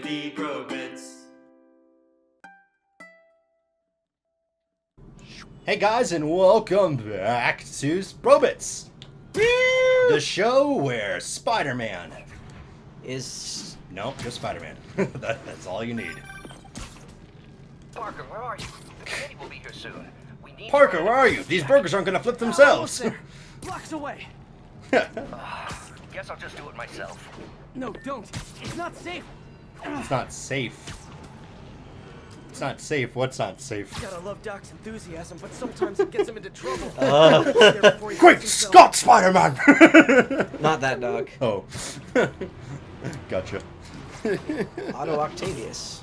the Brobits. Hey guys, and welcome back to Brobits, the show where Spider-Man is... No, just Spider-Man. That's all you need. Parker, where are you? The committee will be here soon. We need Parker, where are you? These burgers aren't gonna flip themselves. Blocks away. Guess I'll just do it myself. No, don't. It's not safe. It's not safe. It's not safe. What's not safe? Gotta love Doc's enthusiasm, but sometimes it gets him into trouble. Quick, Scott Spider-Man! Not that dog. Oh. Gotcha. Otto Octavius.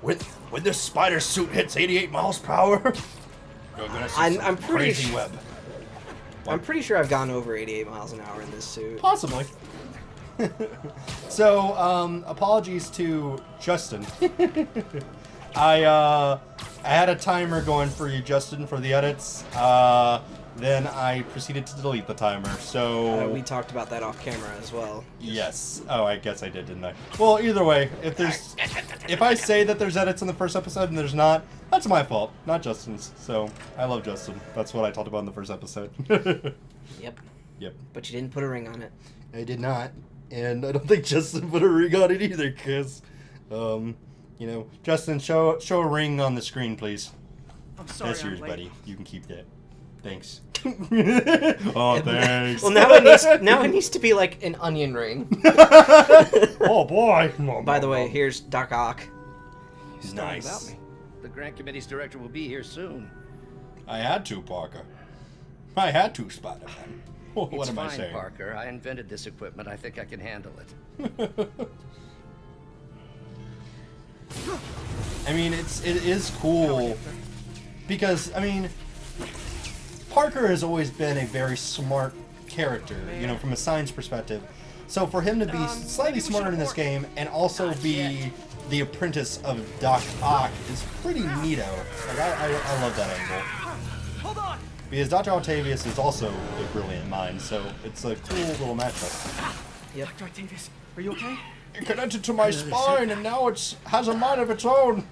When this spider suit hits 88 miles per hour, you're gonna see I'm pretty crazy sure. web. I'm pretty sure I've gone over 88 miles an hour in this suit. Possibly. So, apologies to Justin. I had a timer going for you, Justin, for the edits. Then I proceeded to delete the timer. So we talked about that off camera as well. yes. Oh, I guess I did, didn't I? Well, either way, if I say that there's edits in the first episode and there's not, that's my fault, not Justin's. So I love Justin. That's what I talked about in the first episode. Yep. Yep. But you didn't put a ring on it. I did not, and I don't think Justin put a ring on it either, because, you know, Justin, show a ring on the screen, please. I'm sorry. That's yours, I'm late. buddy. You can keep that. Thanks. Oh, thanks. Well, now it needs to be like an onion ring. Oh boy. No, By the no, way, no. here's Doc Ock. Nice. About me. The grant committee's director will be here soon. I had to, Parker. I had to, Spider-Man. What It's am I fine, saying? Parker. I invented this equipment. I think I can handle it. I mean, it is cool because, I mean, Parker has always been a very smart character, you know, from a science perspective. So for him to be slightly smarter in this game and also be the apprentice of Doc Ock is pretty neato. Like, I love that angle. Hold on. Because Dr. Octavius is also a brilliant mind, so it's a cool little matchup. Yep. Dr. Octavius, are you okay? It connected to my spine, and now it has a mind of its own.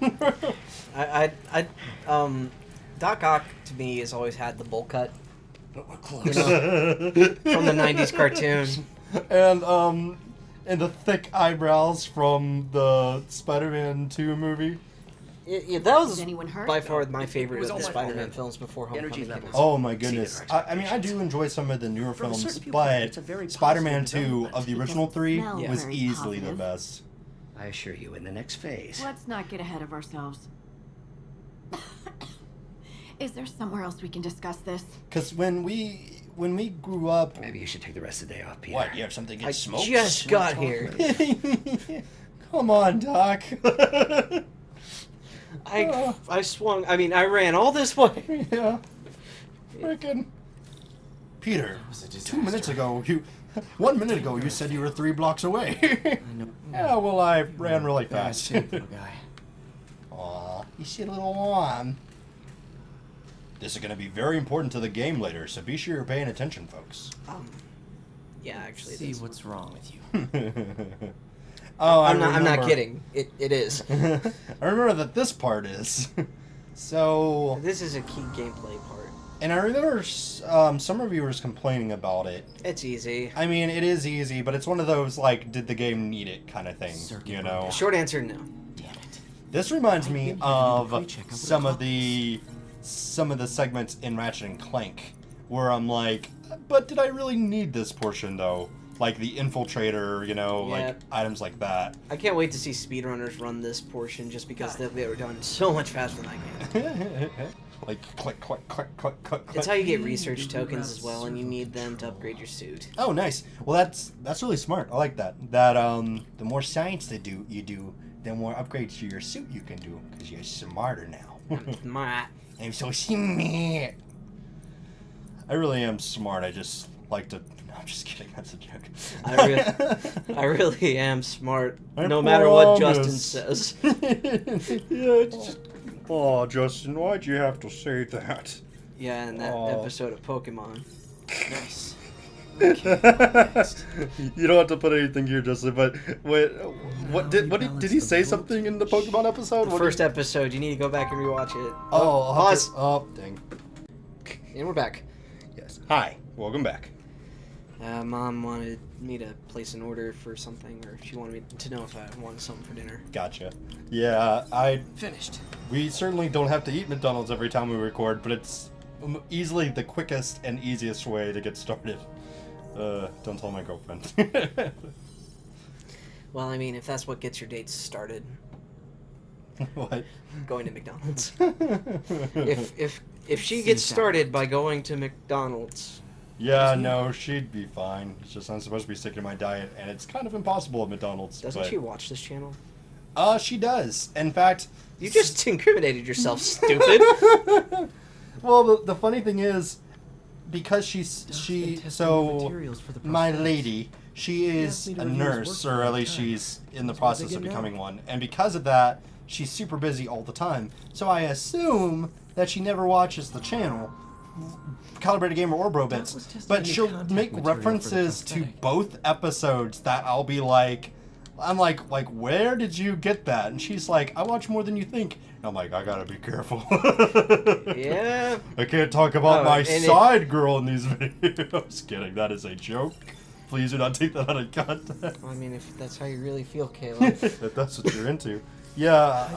Doc Ock to me has always had the bowl cut. You know, from the '90s cartoon. And the thick eyebrows from the Spider-Man 2 movie. Yeah, that was anyone hurt? by far my favorite was of the all my Spider-Man fault. films before Energy Homecoming came levels. out. Oh my goodness. Exceeded our I mean, I do enjoy some of the newer From a films, certain viewpoint, but it's a very Spider-Man positive 2 development. of the It original doesn't 3 smell was very easily the positive. best. I assure you, in the next phase. Let's not get ahead of ourselves. Is there somewhere else we can discuss this? Because when we grew up... Maybe you should take the rest of the day off, Peter. What, you have something I against smoke? just got here. Come on, Doc. I swung. I mean, I ran all this way. Yeah. Frickin'. Peter, 2 minutes ago, 1 minute ago, you said you were 3 blocks away. Yeah, well, I ran really fast. Aw, you see, little one. This is going to be very important to the game later, so be sure you're paying attention, folks. Yeah, actually, it See is. what's wrong with you. Oh, I'm not kidding. It is. I remember that this part is. So, This is a key gameplay part. and I remember some reviewers complaining about it. It's easy. I mean, it is easy, but it's one of those, like, did the game need it kind of thing, you know? Short answer, no. Damn it. This reminds me of pre-check. I would've some of caught the segments in Ratchet and Clank where I'm like, but did I really need this portion, though? Like the infiltrator, you know, Yeah. like items like that. I can't wait to see speedrunners run this portion just because they were done so much faster than I can. Like, click, click, click, click, click, click. It's how you get research tokens as well, and you need them to upgrade your suit. Oh, nice. Well, that's really smart. I like that. That the more science you do, the more upgrades to your suit you can do, because you're smarter now. I'm so smart. I really am smart. I just like to... No, I'm just kidding. That's a joke. I really am smart, I no matter what promise. Justin says. Yeah, it's just... Oh, Justin, why'd you have to say that? Yeah, in that Aw. episode of Pokemon. Nice. You don't have to put anything here, Justin. But wait, did he say something in the Pokemon episode? The first episode. You need to go back and rewatch it. Oh, pause. Oh, dang. And we're back. Yes. Hi. Welcome back. Mom wanted me to place an order for something, or she wanted me to know if I wanted something for dinner. Gotcha. Yeah, Finished. we certainly don't have to eat McDonald's every time we record, but it's easily the quickest and easiest way to get started. Don't tell my girlfriend. Well, I mean, if that's what gets your dates started, What? going to McDonald's. if she gets started by going to McDonald's. Yeah, no, she'd be fine. It's just I'm supposed to be sticking to my diet, and it's kind of impossible at McDonald's. Doesn't she watch this channel? She does. In fact... You just incriminated yourself, stupid. Well, the funny thing is, because my lady, she is a nurse, or at least she's in the process of becoming one, and because of that, she's super busy all the time. So I assume that she never watches the channel, Calebrated Gamer or Brobits, but she'll make references to both episodes that I'll be like, where did you get that? And she's like, I watch more than you think. And I'm like, I gotta be careful. Yeah. I can't talk about my side girl in these videos. Kidding, that is a joke. Please do not take that out of context. I mean, if that's how you really feel, Caleb. If that's what you're into. Yeah,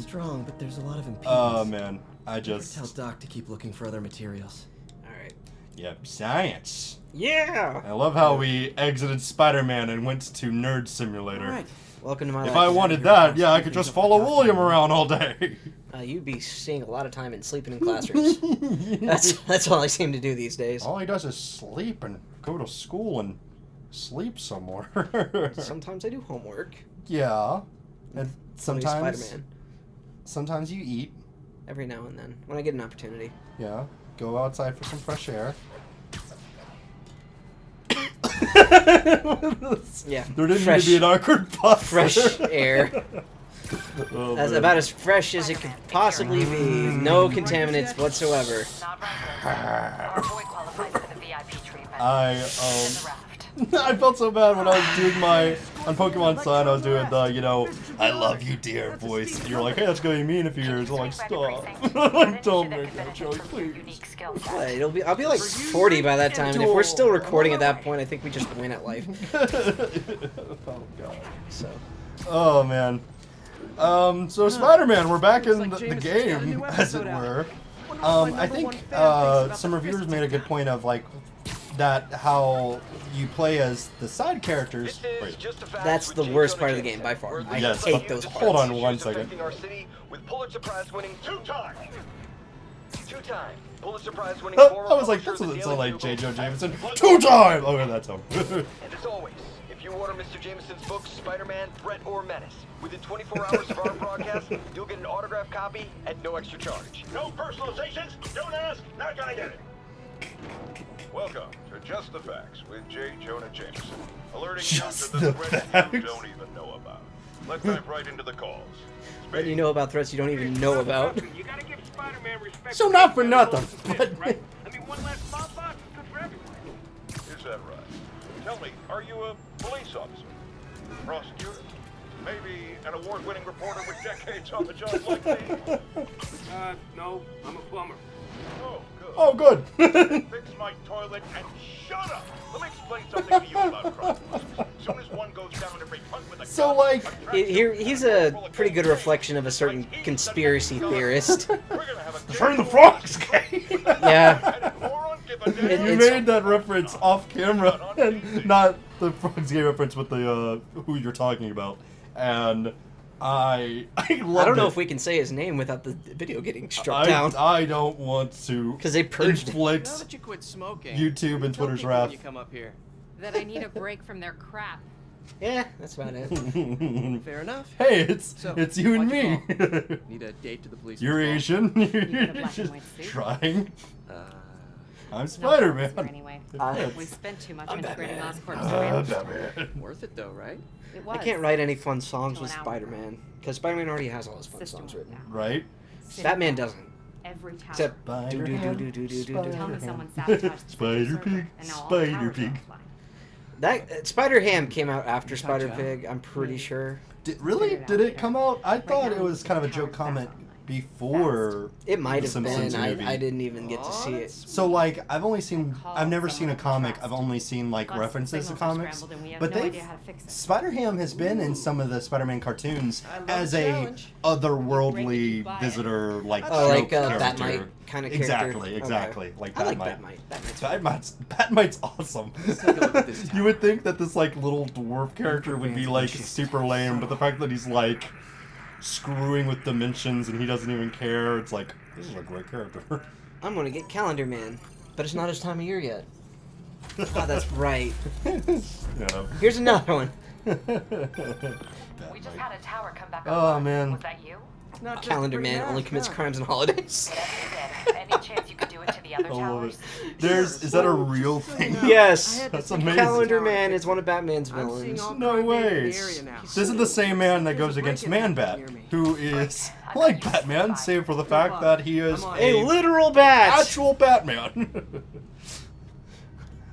Strong, but there's a lot of impedance. Oh, man. I just... Tell Doc to keep looking for other materials. Alright. Yep, science. Yeah! I love how we exited Spiderman and went to Nerd Simulator. All right. Welcome to my life. If I wanted that, yeah, I could just follow William around all day. You'd be seeing a lot of time and sleeping in classrooms. That's all I seem to do these days. All he does is sleep and go to school and sleep somewhere. Sometimes I do homework. Yeah. And Play sometimes... Spider-Man. Sometimes you eat. Every now and then, when I get an opportunity. Yeah. Go outside for some fresh air. Yeah. There didn't need to be an awkward pause. Fresh air. Oh, As man. about as fresh as it could possibly be. No contaminants whatsoever. Our boy qualifies for the VIP treatment. I felt so bad when I was doing on Pokemon Sun, I was doing the, I love you, dear voice. And you're like, hey, that's going to be me in a few years. I'm like, stop. Don't make that joke, please. I'll be like 40 by that time, and if we're still recording at that point, I think we just win at life. Oh, God. So. Oh, man. So Spider-Man, we're back in the game, as it were. I think some reviewers made a good point of, that how you play as the side characters. Wait. That's the worst part of the game by far. I Yes, hate but those parts. hold on one second. With Pulitzer Prize winning two-time Pulitzer Prize winning I was like, that's what it sounded like, J. Joe Jameson. 2-time! Okay, that's him. And as always, if you order Mr. Jameson's books, Spider-Man, Threat, or Menace, within 24 hours of our broadcast, you'll get an autographed copy at no extra charge. No personalizations, don't ask, not gonna get it. Welcome to Just the Facts with J. Jonah Jameson, alerting Just you to the the threats facts. you don't even know about. Let's dive right into the calls. But you know about threats you don't even know about. You gotta give Spider-Man respect. So not for nothing, but... Right? I mean, one less small box is good for everyone. Is that right? Tell me, are you a police officer? Prosecutor? Maybe an award-winning reporter with decades on the job like me? No, I'm a plumber. Oh, good. Oh, good. Fix my toilet and shut up! Let me explain something to you about crime. As soon as one goes down every hunt with a So, gun, He's a pretty good reflection of a certain conspiracy theorist. Turn the frogs gay. Yeah. You made that reference off camera, and not the frogs gay reference with the who you're talking about. And I loved I don't know it. if we can say his name without the video getting struck down. I don't want to Because they purged it. inflict Now that you quit smoking, YouTube and tell Twitter's people wrath. when you come up here. That I need a break from their crap. Yeah, that's about it. Fair enough. Hey, it's So, you and why'd you me. Need a date to the police. You're Asian. got a You're black and just white suit? trying. I'm No Spider-Man. answer anyway. We spent too much I'm integrating Batman. Oscorp's brand. Batman. Worth it though, right? It was. I can't write any fun songs Till with an hour. Spider-Man. Because Spider-Man already has all his fun System songs work written. now. Right? Batman doesn't. every tower. Except Spider do ham, do. Tell me Spider someone ham. sabotaged the Spider server, pig, and now all Spider towers pig. are offline. that Spider Ham came out after Spider Pig. I'm pretty sure. Really? Did it come out? I thought it was kind of a joke comment before. It might the have been. Simpsons movie. I didn't even get to see it. So like I've never seen a comic. I've only seen like Plus, references to signals are comics. scrambled and we have But no they idea how to fix it. Spider-Ham has been in some of the Spider-Man cartoons I love as a a challenge. otherworldly visitor, like Oh, like joke Batmite character. kind of character. Exactly, Okay. exactly. Like I like Batmite. Batmite. Batmite's awesome. take a look at this You would think that this like little dwarf character would be like super lame, but the fact that he's like screwing with dimensions and he doesn't even care, it's like this is a great character. I'm gonna get Calendar Man, but it's not his time of year yet. Oh, that's right. Yeah. Here's another one. We just had a tower come back Oh, online. man. Was that you? Not just Calendar bring Man that, only commits no. crimes on holidays. Whatever you did. Any chance you could do it to the other I love it. towers? Is that a real thing? Yes. That's think amazing. Calendar Man is one of Batman's I'm seeing villains. all No crime way. in the area now. This is the same man that goes There's a against break-in Man-Bat, near me. who is like Batman, save for the fact that he is I'm on. A a literal bat. actual Batman.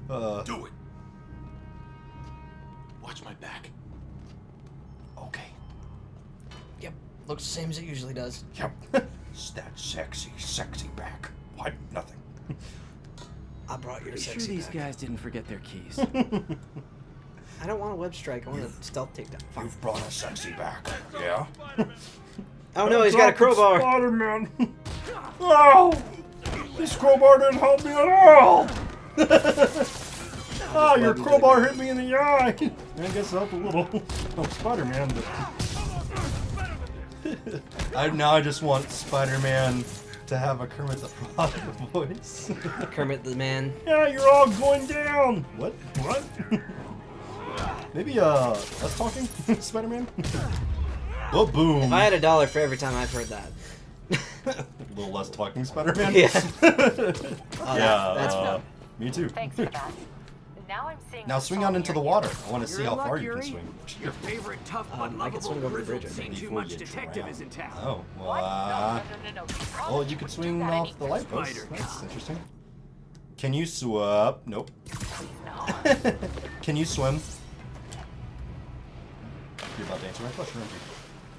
Do it. Watch my back. Okay. Yep. Looks the same as it usually does. Yep. It's that sexy back. What? Nothing. I brought your Pretty sure sexy these back. guys didn't forget their keys. I don't want a web strike. I want a stealth takedown. Fine. You've brought a sexy back. Yeah. Oh no, he's got a crowbar. Spider-Man. Oh! This crowbar didn't help me at all! Ah, your crowbar hit me in the eye! I guess it helped a little. Oh, Spider-Man, but... now I just want Spider-Man to have a Kermit the Frog voice. Kermit the Man. Yeah, you're all going down! What? What? Maybe, us talking? Spider-Man? Oh, boom! If I had $1 for every time I've heard that. A little less talking Spider-Man? Yeah. Yeah, that's me too. Thanks for that. Now I'm seeing. Now swing out into the water. I want to see You're how in luck, far you can Yuri. swing. Your favorite tough but I could swing lovable over the bridge, I grizzled think. too Before much you detective drown. is in town. Oh, well, What? No. well, you could swing off the light post. Spider That's cop. interesting. Can you swim? Nope. Can you swim? You're about to answer my question, aren't you?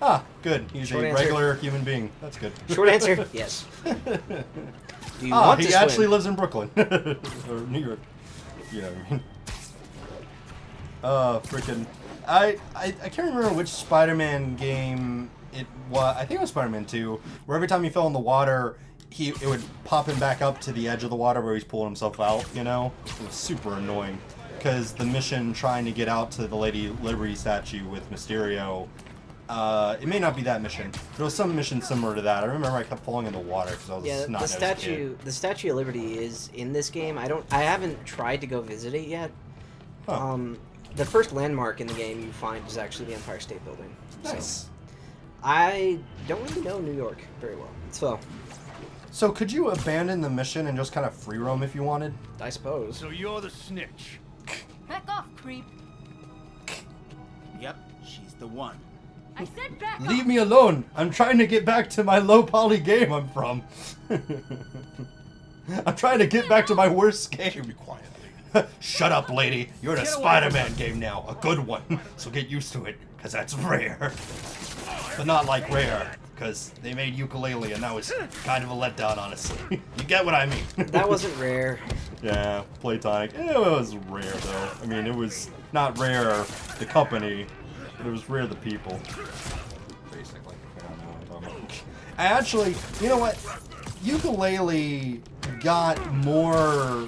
Ah, good. He's Short a answer. regular human being. That's good. Short answer, yes. Do you Ah, want he to swim? actually lives in Brooklyn. Or New York. You know what I mean? Freaking. I can't remember which Spider-Man game it was. I think it was Spider-Man 2, where every time he fell in the water, it would pop him back up to the edge of the water where he's pulling himself out, you know? It was super annoying. Because the mission trying to get out to the Lady Liberty statue with Mysterio, it may not be that mission. There was some mission similar to that. I remember I kept falling in the water because I was Yeah, not the Statue of Liberty is in this game. I haven't tried to go visit it yet. Huh. The first landmark in the game you find is actually the Empire State Building. Nice. So, I don't really know New York very well. So could you abandon the mission and just kind of free roam if you wanted? I suppose. So you're the snitch. Back off, creep. Yep, she's the one. I said back Leave me alone. I'm trying to get back to my low poly game I'm from. I'm trying to get back to my worst game. Be quietly. Shut up, lady. You're in a Spider-Man game now. A good one. So get used to it, because that's rare. But not like rare, because they made Ukulele, and that was kind of a letdown, honestly. You get what I mean. That wasn't rare. Yeah, Platonic. It was rare, though. I mean, it was not rare, the company, but it was rare, the people. Basically. I don't know what I'm talking about. I actually, you know what? Ukulele got more...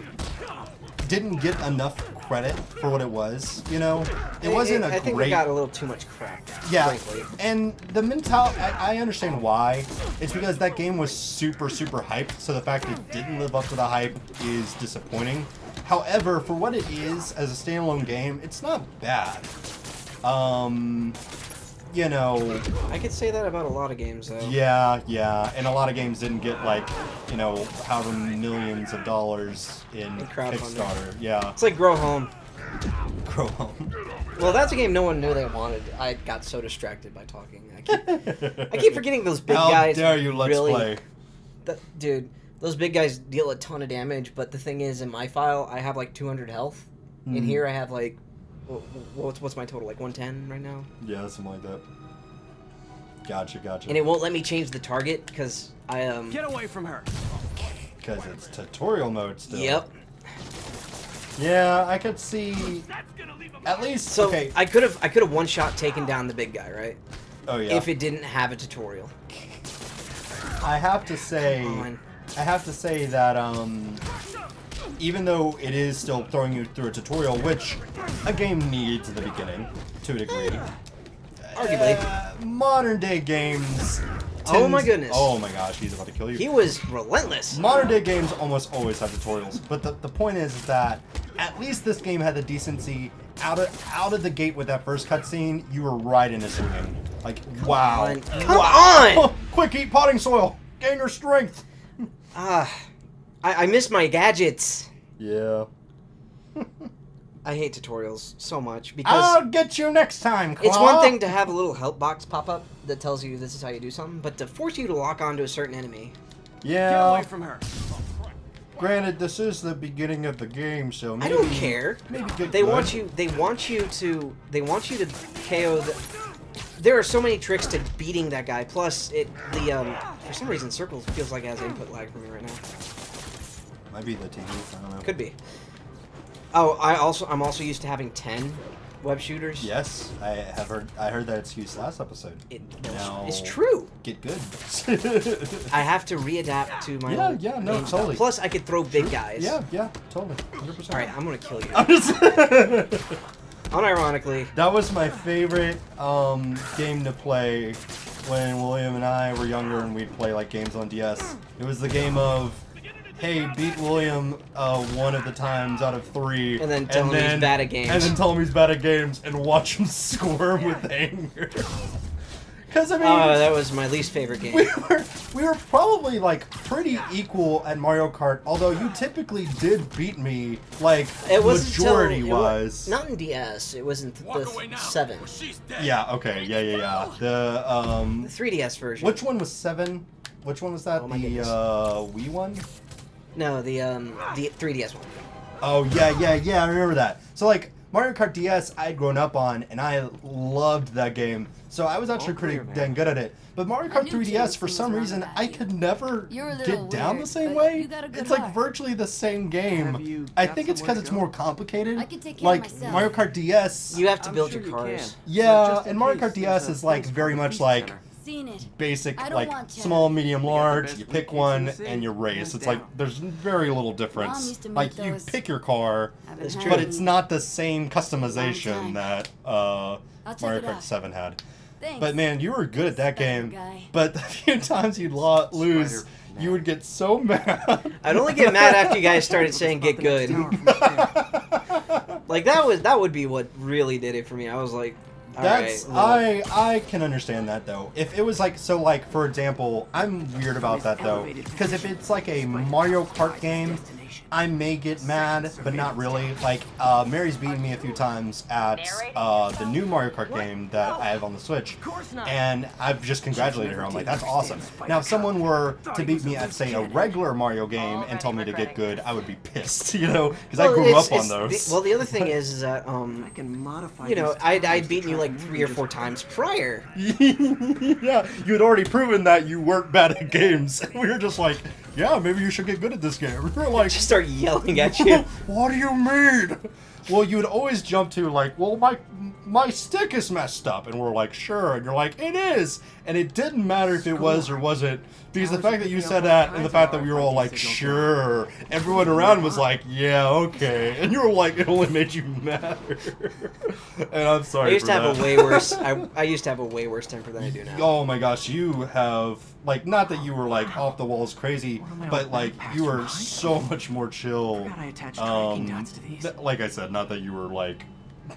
didn't get enough credit for what it was, you know? It wasn't a I think great... we got a little too much crap. Yeah, Frankly. and the mentality, I understand why. It's because that game was super hyped, so the fact it didn't live up to the hype is disappointing. However, for what it is as a standalone game, it's not bad. You know... I could say that about a lot of games, though. Yeah, and a lot of games didn't get, like, you know, however millions of dollars in crowdfunding. Kickstarter. Yeah. It's like Grow Home. Grow Home. Well, that's a game no one knew they wanted. I got so distracted by talking. I keep forgetting those big How guys. dare you, Let's really, Play. Dude, those big guys deal a ton of damage, but the thing is, in my file, I have like 200 health. In here, I have like, what's my total? Like 110 right now? Yeah, something like that. Gotcha. And it won't let me change the target because I Get away from her. Because it's tutorial mode still. Yep. Yeah, I could see. At least. So okay. I could have one shot taken down the big guy, right? Oh yeah. If it didn't have a tutorial. I have to say. Come on. I have to say that even though it is still throwing you through a tutorial, which a game needs at the beginning to a degree. Arguably. Modern day games. Oh my goodness. Oh my gosh, he's about to kill you. He was relentless. Modern day games almost always have tutorials, but the point is that at least this game had the decency out of the gate with that first cutscene. You were right in the swing. Like wow, Come on! Quick, eat potting soil, gain your strength. I miss my gadgets. Yeah. I hate tutorials so much because I'll get you next time, Claw. it's one thing to have a little help box pop up that tells you this is how you do something, but to force you to lock onto a certain enemy. Get away Yeah. from her. Granted, this is the beginning of the game, so maybe, I don't care. Maybe get They good. want you to KO the. There are so many tricks to beating that guy. Plus, for some reason, Circles feels like it has input lag for me right now. Might be the TV. I don't know. Could be. Oh, I'm also used to having 10 web shooters. Yes, I heard that excuse last episode. Now, It's true. Get good. I have to readapt to my old Yeah, no, game style. totally. Plus, I could throw big guys. Yeah, totally. 100%. All right, I'm gonna kill you. I'm just Unironically. That was my favorite game to play when William and I were younger and we'd play like games on DS. It was the game of, hey, beat William one of the times out of 3. And then tell him he's bad at games. And then tell him he's bad at games and watch him squirm with anger. Because, I mean... that was my least favorite game. We were probably, like, pretty equal at Mario Kart, although you typically did beat me, like, majority-wise. Not in DS. It wasn't the 7. Yeah, okay, yeah. The 3DS version. Which one was 7? Which one was that? Oh my the goodness. Wii one? No, the 3DS one. Oh yeah, I remember that. So like Mario Kart DS I'd grown up on and I loved that game. So I was actually pretty dang good at it. But Mario Kart 3DS for some reason I could never get down the same way. It's like virtually the same game. I think it's because it's more complicated. I can take care of Like myself. Mario Kart DS. You have to build your cars. Yeah, and Mario Kart DS is like very much like Seen it. basic, I don't like want to. small, medium, large. You pick one and you race. It's like there's very little Mom difference. used to make Like you those. pick your car, Haven't It's had but any. it's not the same customization Long time. that check Mario it Kart out. 7 had. Thanks. But man, you were good at that Spider game. guy. But the few times you'd lose, you would get so mad. I'd only get mad after you guys started saying "get good." Like that would be what really did it for me. I was like, all That's right, I can understand that though. If it was like so like for example, I'm weird about that though because if it's like a Mario Kart game, I may get mad, but not really. Like Mary's beaten me a few times at the new Mario Kart game that I have on the Switch, and I've just congratulated her. I'm like, that's awesome. Now if someone were to beat me at say a regular Mario game and tell me to get good, I would be pissed, you know, because I grew up on those. The other thing is that you know, I'd beaten you like 3 or 4 times prior. Yeah, you had already proven that you weren't bad at games. And we were just like, yeah, maybe you should get good at this game. We were like, Just start yelling at you. what do you mean? Well, you would always jump to like, well, my stick is messed up, and we're like, sure, and you're like, it is, and it didn't matter if it was or wasn't, because the fact that you said that and the fact that we were all like, sure, everyone around was like, yeah, okay, and you were like, it only made you madder. And I'm sorry. I used for to have that. a way worse. I used to have a way worse temper than I do now. Oh my gosh, you have like not that you were like off the walls crazy, but like you were so much more chill. Like I said, not that you were like.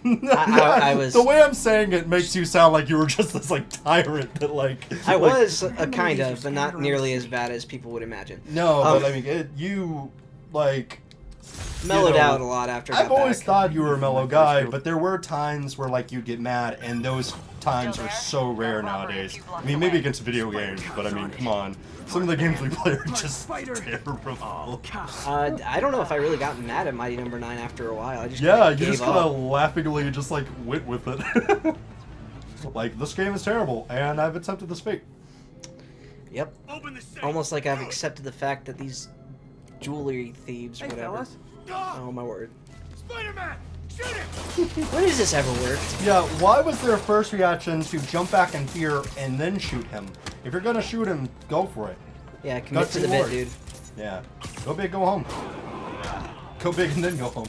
I was. The way I'm saying it makes you sound like you were just this like tyrant that like. I like, was a kind of, but not nearly as bad as people would imagine. No, but I mean, you like. mellowed out a lot after I got I've always back. thought you were a mellow guy, but there were times where like you'd get mad, and those times are so rare nowadays. I mean, maybe against video games, but I mean, come on. Some of the games we play are just terrible. I don't know if I really got mad at Mighty Number 9 after a while. I just Yeah, kinda you just gave kind up. of laughingly just like went with it. Like, this game is terrible, and I've accepted this fate. Yep. Almost like I've accepted the fact that these jewelry thieves, Hey, whatever. fellas. Oh my word. Spider-Man! Shoot him! When has this ever worked? Yeah, why was their first reaction to jump back in fear and then shoot him? If you're gonna shoot him, go for it. Yeah, commit Guts to the and bit, Lord. dude. Yeah. Go big, go home. Go big and then go home.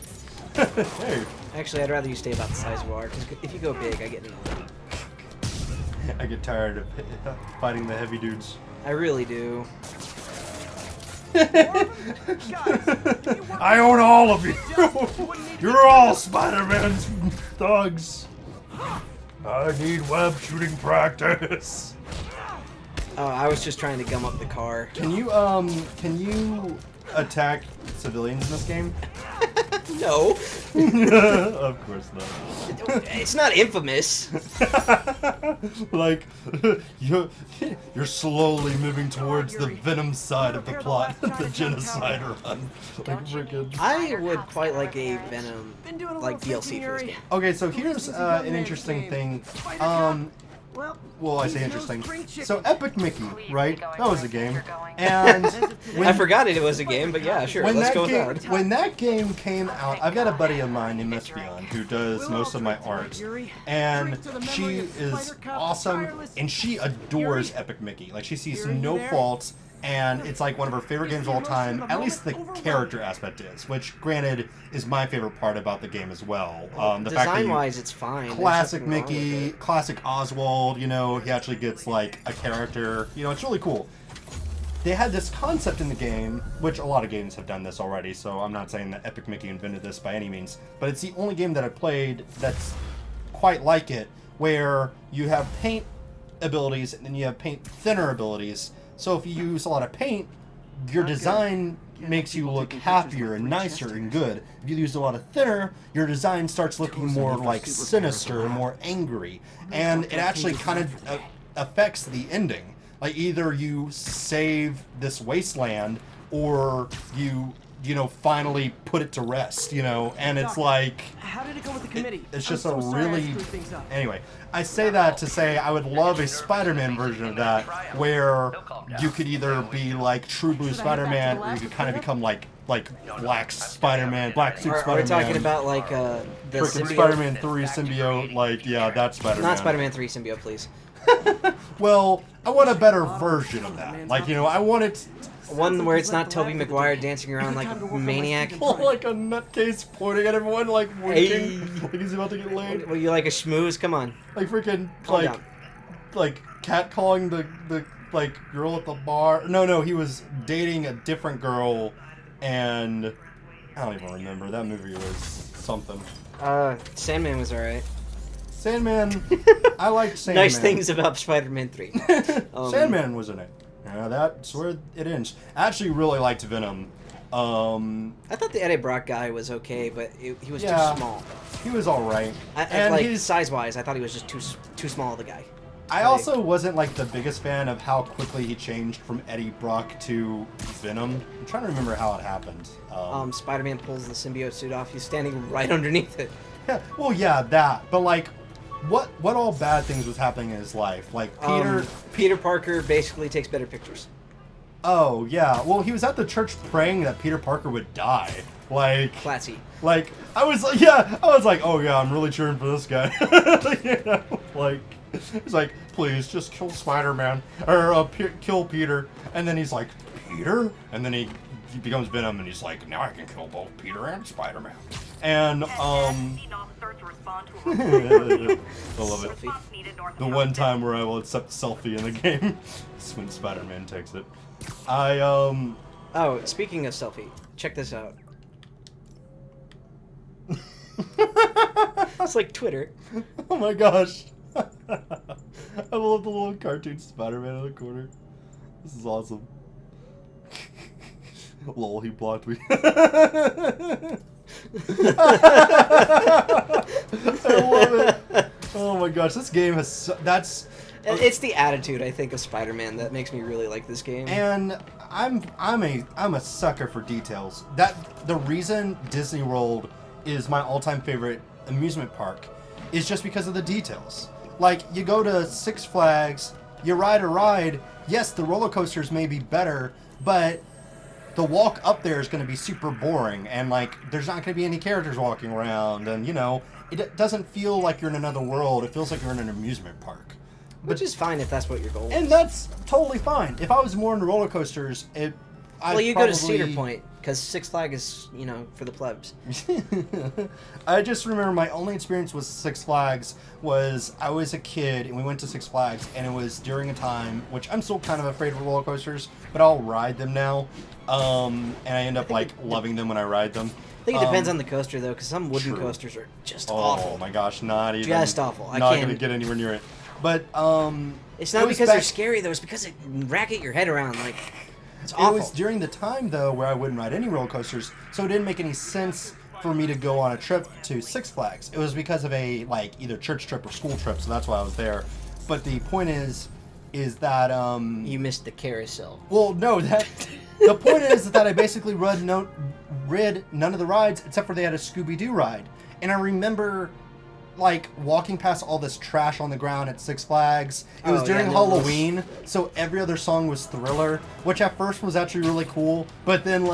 Hey. Actually, I'd rather you stay about the size you are, because if you go big, I get annoyed. I get tired of fighting the heavy dudes. I really do. I own all of you! You're all Spider-Man's thugs! I need web shooting practice! Oh, I was just trying to gum up the car. Can you attack civilians in this game? No. Of course not. It's not infamous. Like, you're slowly moving towards the Venom side of the plot, the genocide run. Like, freaking. I would quite like a Venom, like, DLC for this game. Okay, so here's an interesting thing. Well, I say interesting. So Epic Mickey, right? That was a game. And when, I forgot it was a game, but yeah, sure, when let's that go with game, that. when that game came out, I've got a buddy of mine named Espeon who does most of my art, and she is awesome, and she adores Epic Mickey. Like, she sees no faults, and it's like one of her favorite games of all time. At least the character aspect is, which, granted, is my favorite part about the game as well. The fact that Design-wise, it's fine. There's classic nothing wrong with Mickey, it. classic Oswald, you know, he actually gets like a character, you know, it's really cool. They had this concept in the game, which a lot of games have done this already, so I'm not saying that Epic Mickey invented this by any means, but it's the only game that I played that's quite like it, where you have paint abilities and then you have paint thinner abilities. So if you use a lot of paint, your design makes you look happier and nicer and good. If you use a lot of thinner, your design starts looking more like sinister and more angry. And it actually kind of affects the ending. Like, either you save this wasteland or you know, finally put it to rest, you know, and it's like, How did it go with the committee? it's just I'm a so sorry I really, screwed things up. anyway, I say that to say I would love a Spider-Man version of that, where you could either be like true blue Spider-Man, or you could kind of become like black Spider-Man, black suit Are Spider-Man. we talking about, like, the Frickin' symbiote? Spider-Man 3 symbiote, like, yeah, that's Spider-Man. Not Spider-Man 3 symbiote, please. Well, I want a better version of that. Like, you know, I want it One where it's not Tobey Maguire dancing around like a maniac. like a nutcase pointing at everyone, like winking, like he's about to get laid. Well, you like a schmooze? Come on. Like freaking, Calm down. like catcalling the like girl at the bar. No, he was dating a different girl, and I don't even remember. That movie was something. Sandman was alright. Sandman, I liked Sandman. Nice things about Spider-Man 3. Sandman was in it. Yeah, that's where it ends. I actually really liked Venom. I thought the Eddie Brock guy was okay, but he was Yeah. too small. He was alright. And Like, he's size-wise, I thought he was just too small of the guy. I also wasn't like the biggest fan of how quickly he changed from Eddie Brock to Venom. I'm trying to remember how it happened. Spider-Man pulls the symbiote suit off. He's standing right underneath it. Yeah, well, yeah, that. But like, what all bad things was happening in his life? Like Peter Parker basically takes better pictures. Oh yeah. Well, he was at the church praying that Peter Parker would die. Like, Classy. like I was like, oh yeah, I'm really cheering for this guy. You know, like. He's like, please, just kill Spider-Man, or kill Peter. And then he's like, Peter? And then he becomes Venom, and he's like, now I can kill both Peter and Spider-Man. And, I love it. The one time where I will accept selfie in the game is when Spider-Man takes it. Oh, speaking of selfie, check this out. It's like Twitter. Oh my gosh. I love the little cartoon Spider-Man in the corner. This is awesome. Lol, he blocked me. I love it. Oh my gosh, this game has that's. It's the attitude, I think, of Spider-Man that makes me really like this game. And I'm a sucker for details. The reason Disney World is my all-time favorite amusement park is just because of the details. Like, you go to Six Flags, you ride a ride. Yes, the roller coasters may be better, but the walk up there is going to be super boring, and like there's not going to be any characters walking around, and it doesn't feel like you're in another world. It feels like you're in an amusement park. Which is fine if that's what your goal is. And that's totally fine. If I was more into roller coasters, go to Cedar Point, because Six Flags is, for the plebs. I just remember my only experience with Six Flags was I was a kid, and we went to Six Flags, and it was during a time, which I'm still kind of afraid of roller coasters, but I'll ride them now, and I end up, loving them when I ride them. I think it depends on the coaster, though, because some wooden coasters are just awful. Oh my gosh, not even. Just awful. Not going to get anywhere near it. But, it's not because they're scary, though. It's because it racket your head around. It's awful. It was during the time, though, where I wouldn't ride any roller coasters, so it didn't make any sense for me to go on a trip to Six Flags. It was because of a, either church trip or school trip, so that's why I was there. But the point is that, You missed the carousel. Well, no, the point is that I basically rid none of the rides, except for they had a Scooby-Doo ride. And I remember walking past all this trash on the ground at Six Flags. It was during Halloween, so every other song was Thriller, which at first was actually really cool, but then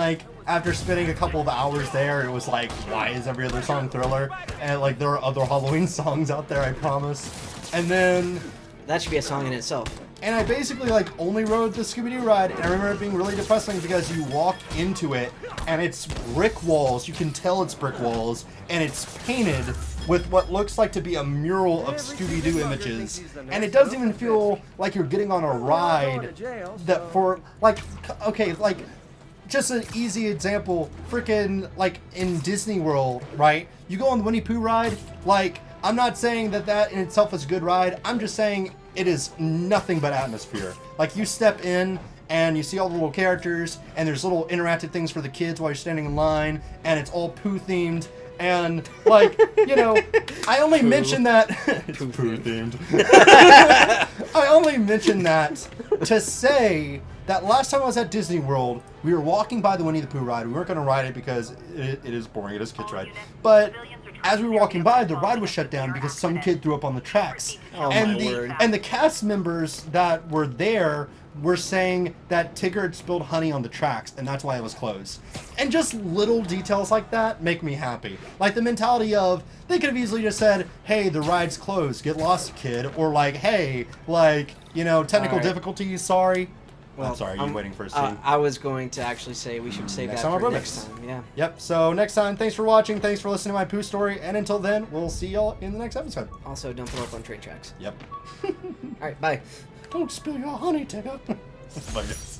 after spending a couple of hours there, it was why is every other song Thriller? And there are other Halloween songs out there, I promise. And then that should be a song in itself. And I basically only rode the Scooby-Doo ride, and I remember it being really depressing because you walk into it and it's brick walls. You can tell it's brick walls, and it's painted with what looks like to be a mural of Scooby-Doo images. And it doesn't even feel like you're getting on a ride that for just an easy example, freaking in Disney World, right? You go on the Winnie Pooh ride, I'm not saying that in itself is a good ride. I'm just saying it is nothing but atmosphere. You step in and you see all the little characters, and there's little interactive things for the kids while you're standing in line, and it's all Pooh themed. And I only mention that it's Pooh themed. I only mention that to say that last time I was at Disney World, we were walking by the Winnie the Pooh ride. We weren't going to ride it because it is boring. It is a kid's ride. But as we were walking by, the ride was shut down because some kid threw up on the tracks. Oh, And the cast members that were there were saying that Tigger had spilled honey on the tracks, and that's why it was closed. And just little details like that make me happy. The mentality of, they could have easily just said, hey, the ride's closed, get lost, kid. Or hey, technical difficulties, sorry. Well, I'm sorry, you're waiting for a scene. I was going to actually say we should save that for next time. Yeah. Yep, so next time, thanks for watching, thanks for listening to my Pooh story, and until then, we'll see y'all in the next episode. Also, don't throw up on train tracks. Yep. Alright, bye. Don't spill your honey, Tigger. Bye, guys.